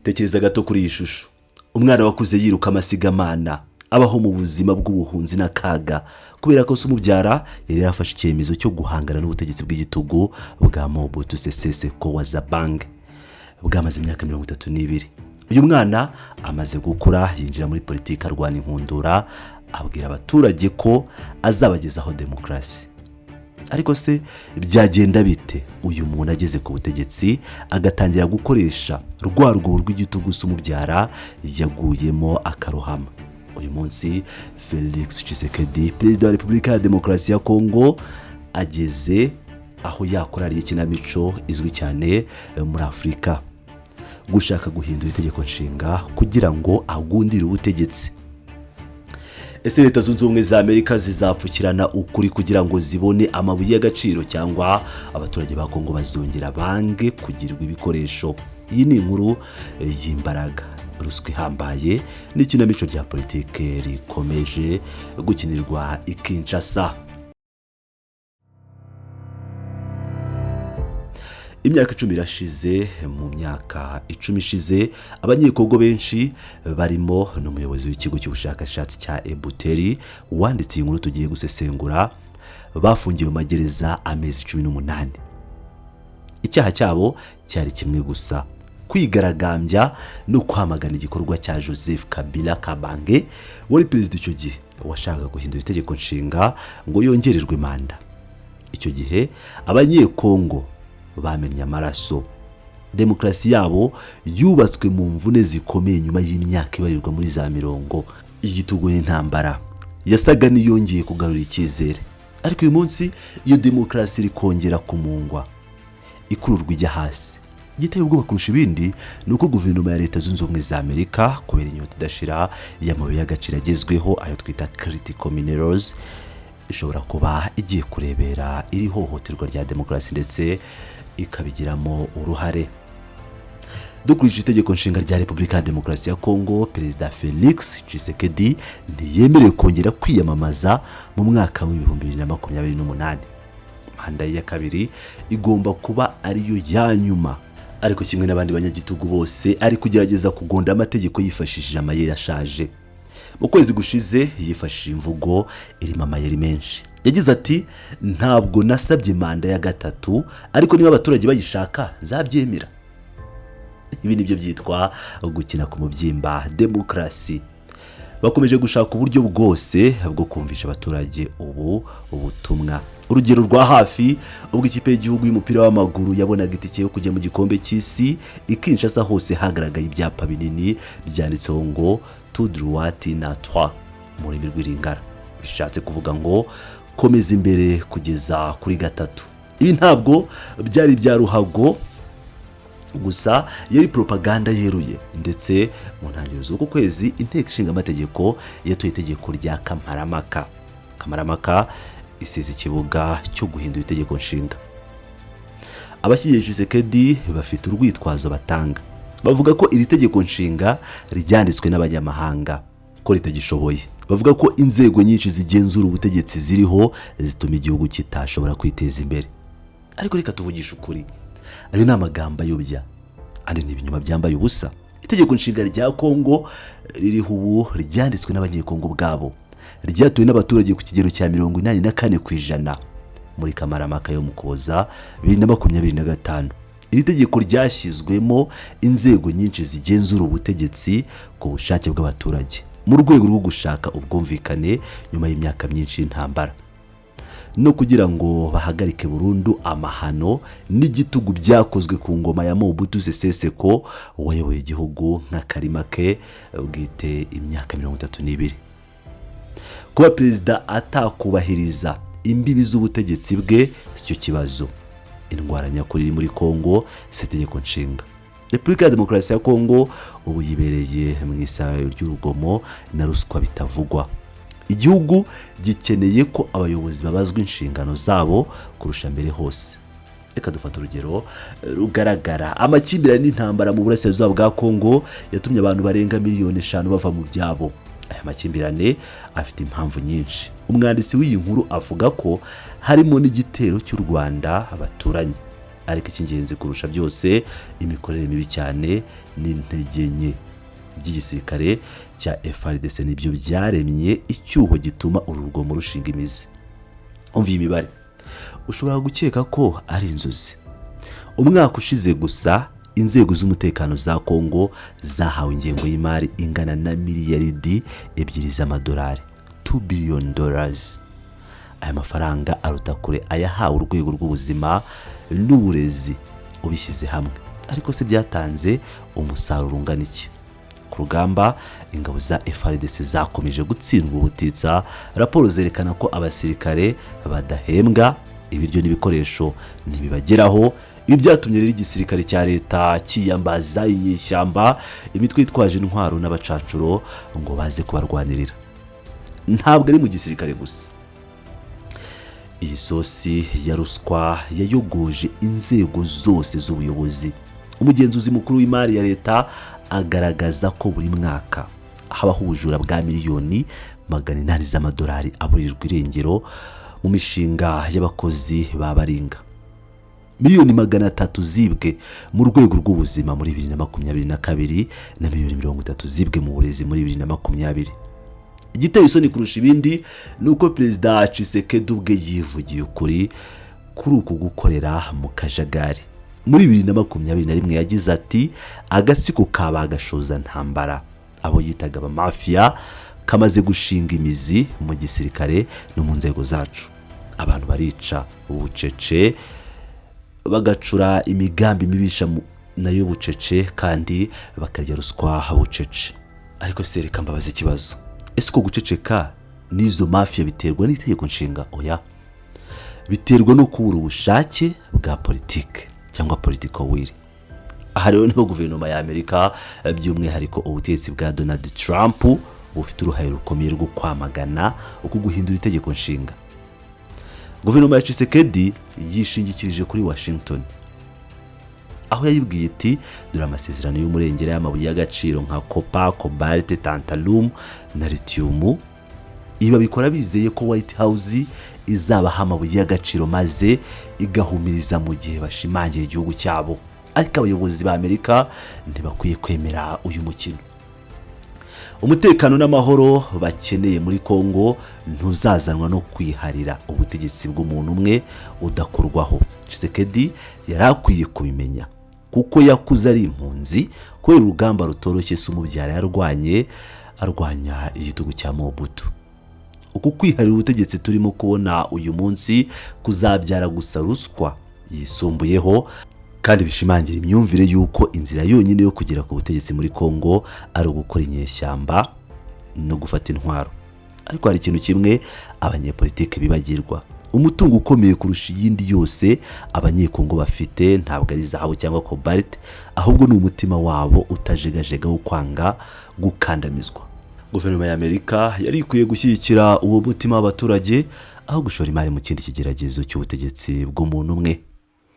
Tekereza gato kuri iyi shusho. Umwana wakuze yiruka amasigamana, abaho mu buzima bw'ubuhunzi n'akaga kubera ko se umubyara yari yafashe icyemezo cyo guhangana n'ubutegetsi bw'igitugu bwa Mobutu Sese Seko wa Zabange bwamaze imyaka 32. Uyu mwana amaze gukura yinjira muri politiki arwana inkundura, abwira abaturage ko azabagezaho demokarasi. Ariko se byagenda bite uyu muntu ageze ku butegetsi agatangira gukoresha rwa rwego rw'igitugu se umubyara yaguyemo akarohama? Uyu munsi Felix Tshisekedi, perezida wa Repubulika ya Demokarasi ya Kongo, ageze aho yakorariye ikinamico izwi cyane muri Afurika, gushaka guhindura itegeko nshinga kugira ngo agundire ubutegetsi. Ese Leta Zunze Ubumwe za Amerika zizapfukirana ukuri kugira ngo zibone amabuye y'agaciro, cyangwa abaturage ba Kongo bazongera bange kugirwa ibikoresho? Iyi ni inkuru y'imbaraga, ruswa ihambaye n'ikinamico rya politike rikomeje gukinirwa i Kinshasa. Imyaka 10 irashize. Mu myaka 10 ishize abanyekongo benshi barimo n'umuyobozi w'ikigo cy'ubushakashatsi cya Ebuteri wanditse inkuru tugiye gusesengura bafungiwe mu magereza amezi 18. Icyaha cyabo cyari kimwe gusa: kwigaragambya no kwamagana igikorwa cya Joseph Kabila Kabange wari perezida icyo gihe washakaga guhindura itegeko nshinga ngo yongererwe manda. Icyo gihe abanyekongo bamennye amaraso. Demokarasi yabo yubatswe mu mvune zikomeye nyuma y'imyaka ibarirwa muri za 40. Igitugu n'intambara yasaga niyongeye kugarura icyizere. Ariko uyu munsi iyo demokarasi iri kongera kumungwa, ikururwa ijya hasi. Igiteye ubwoba kurusha ibindi ni uko guverinoma ya Leta Zunze Ubumwe za Amerika, kubera inyota idashira y'amabuye y'agaciro agezweho ayo twita critical minerals, ishobora kuba igiye kurebera iri hohoterwa rya demokarasi ndetse ikabigiramo uruhare. Dukurikije itegeko nshinga rya Repubulika ya Demokarasi ya Kongo, Perezida Felix Tshisekedi ntiyemerewe kongera kwiyamamaza mu mwaka wa 2028. Manda ya kabiri igomba kuba ariyo ya nyuma. Ariko kimwe n'abandi banyagitugu bose ari kugerageza kugonda amategeko yifashishije amayeri ashaje. Mu kwezi gushize yifashishije imvugo irimo amayeri menshi. Yagize ati: ntabwo nasabye manda ya gatatu, ariko niba abaturage bayishaka nzabyemera. Ibi nibyo byitwa gukina ku mubyimba demokarasi. Bakomeje gushaka uburyo bwose bwo kumvisha abaturage ubutumwa. Urugero rwa hafi, ubwo ikipe y'igihugu y'umupira w'amaguru yabonaga itike yo kujya mu gikombe cy'isi, i Kinshasa hose hagaragaye ibyapa binini byanditseho ngo tout droit na trois mu rurimi rw'iringara, bishatse kuvuga ngo komeza imbere kugeza kuri gatatu. Ibi ntabwo byari bya ruhago gusa, yari propaganda yeruye. Ndetse mu ntangiriro z'uko kwezi inteko ishinga amategeko yatoye itegeko rya Kamarampaka. Kamarampaka isize ikibuga cyo guhindura itegeko nshinga. Abashyigikiye Tshisekedi bafite urwitwazo batanga. Bavuga ko iri tegeko nshinga ryanditswe n'abanyamahanga, ko ritagishoboye. Bavuga ko inzego nyinshi zigenzura ubutegetsi ziriho zituma igihugu kitashobora kwiteza imbere. Ariko reka tuvugisha ukuri, ayo ni amagambo ayobya, andi ni ibinyoma byambaye ubusa. Itegeko nshinga rya Kongo ririho ubu ryanditswe n'abanyekongo bwabo, ryatuwe n'abaturage ku kigero cya 84% muri Kamarampaka yo mu Kuboza 2025. Iri tegeko ryashyizwemo inzego nyinshi zigenzura ubutegetsi ku bushake bw'abaturage mu rwego rwo gushaka ubwumvikane nyuma y'imyaka myinshi y'intambara, no kugira ngo bahagarike burundu amahano n'igitugu byakozwe ku ngoma ya Mobutu Sese Seko wayoboye igihugu nk'akarima ke bwite imyaka 32. Kuba perezida atakubahiriza imbibi z'ubutegetsi bwe sicyo kibazo. Indwara nyakuri muri Kongo si itegeko nshinga. Repubulika ya Demokarasi ya Kongo ubu yibereye mu isayo ry'urugomo na ruswa bitavugwa. Igihugu gikeneye ko abayobozi babazwa inshingano zabo kurusha mbere hose. Reka dufata urugero rugaragara. Amakimbirane n'intambara mu burasirazuba bwa Kongo yatumye abantu barenga 5 miliyoni bava mu byabo. Aya makimbirane afite impamvu nyinshi. Umwanditsi w'iyi nkuru avuga ko harimo n'igitero cy'u Rwanda abaturanye. ariko icy'ingenzi kurusha byose imikorere mibi cyane n'intege nke by'igisirikare cya FARDC nibyo byaremye icyuho gituma uru rugomo rushinga imizi. Umva iyi mibare ushobora gukeka ko ari inzozi. Umwaka ushize gusa inzego z'umutekano za Kongo zahawe ingengo y'imari ingana na miliyaridi 2 z'amadolari, $2 billion. Aya mafaranga aruta kure ayahawe urwego rw'ubuzima n'uburezi ubishyize hamwe, ariko se byatanze umusaruro ungana iki? Ku rugamba ingabo za FARDC zakomeje gutsindwa ubutitsa. Raporo zerekana ko abasirikare badahembwa, ibiryo n'ibikoresho ntibibageraho. Ibi byatumye rero igisirikare cya leta kiyambaza inyeshyamba, imitwe yitwaje intwaro n'abacacuro ngo baze kubarwanirira. Ntabwo ari mu gisirikare gusa. Iyi sosi ya ruswa yayogoje inzego zose z'ubuyobozi. Umugenzuzi mukuru w'imari ya leta agaragaza ko buri mwaka habaho ubujura bwa miliyoni 800 z'amadolari aburirwa irengero mu mishinga y'abakozi babaringa. Miliyoni 300 zibwe mu rwego rw'ubuzima muri 2022 na miliyoni 30 zibwe mu burezi muri 2020. Igiteye isoni kurusha ibindi nuko Perezida Tshisekedi ubwe yivugiye ukuri kuri uku gukorera mu kajagari. Muri 2021 yagize ati agatsiko kabagashoza ntambara abo yitaga aba mafia kamaze gushinga imizi mu gisirikare no mu nzego zacu. Abantu barica ubucece bagacura imigambi mibisha nayo bucece kandi bakarya ruswa bucece. Ariko se reka mbabaza ikibazo, ese ko guceceka n'izo mafia biterwa n'itegeko nshinga? Oya, biterwa no kubura ubushake bwa politike cyangwa political will. Aha rero niho guverinoma ya Amerika by'umwihariko ubutegetsi bwa Donald Trump bufite uruhare rukomeye rwo kwamagana uko guhindura itegeko nshinga. Guverinoma ya Tshisekedi yishingikirije kuri Washington, aho yayibwiye iti dore amasezerano y'umurengera y'amabuye y'agaciro nka copper, cobalt, tantalum na lithium. Ibi bikora bizeye ko White House izabaha amabuye y'agaciro maze igahumiriza mu gihe bashimangira igihugu cyabo. Ariko abayobozi ba Amerika ntibakwiye kwemera uyu mukino. Umutekano n'amahoro bakeneye muri Kongo ntuzazanwa no kwiharira ubutegetsi bw'umuntu umwe udakorwaho. Tshisekedi yarakwiye kubimenya kuko yakuze ari impunzi kubera urugamba rutoroshye se umubyara arwanya igitugu cya Mobutu. Uku kwiharira ubutegetsi turimo kubona uyu munsi kuzabyara gusa ruswa yisumbuyeho, kandi bishimangira imyumvire yuko inzira yonyine yo kugera ku butegetsi muri Kongo ari ugukora inyeshyamba no gufata intwaro. Ariko hari ikintu kimwe abanyepolitike bibagirwa: umutungo ukomeye kurusha iyindi yose abanyekongo bafite ntabwo ari zahabu cyangwa cobalt, ahubwo ni umutima wabo utajegajega wo kwanga gukandamizwa. Guverinoma ya Amerika yari ikwiye gushyigikira uwo mutima w'abaturage aho gushora imari mu kindi kigeragezo cy'ubutegetsi bw'umuntu umwe.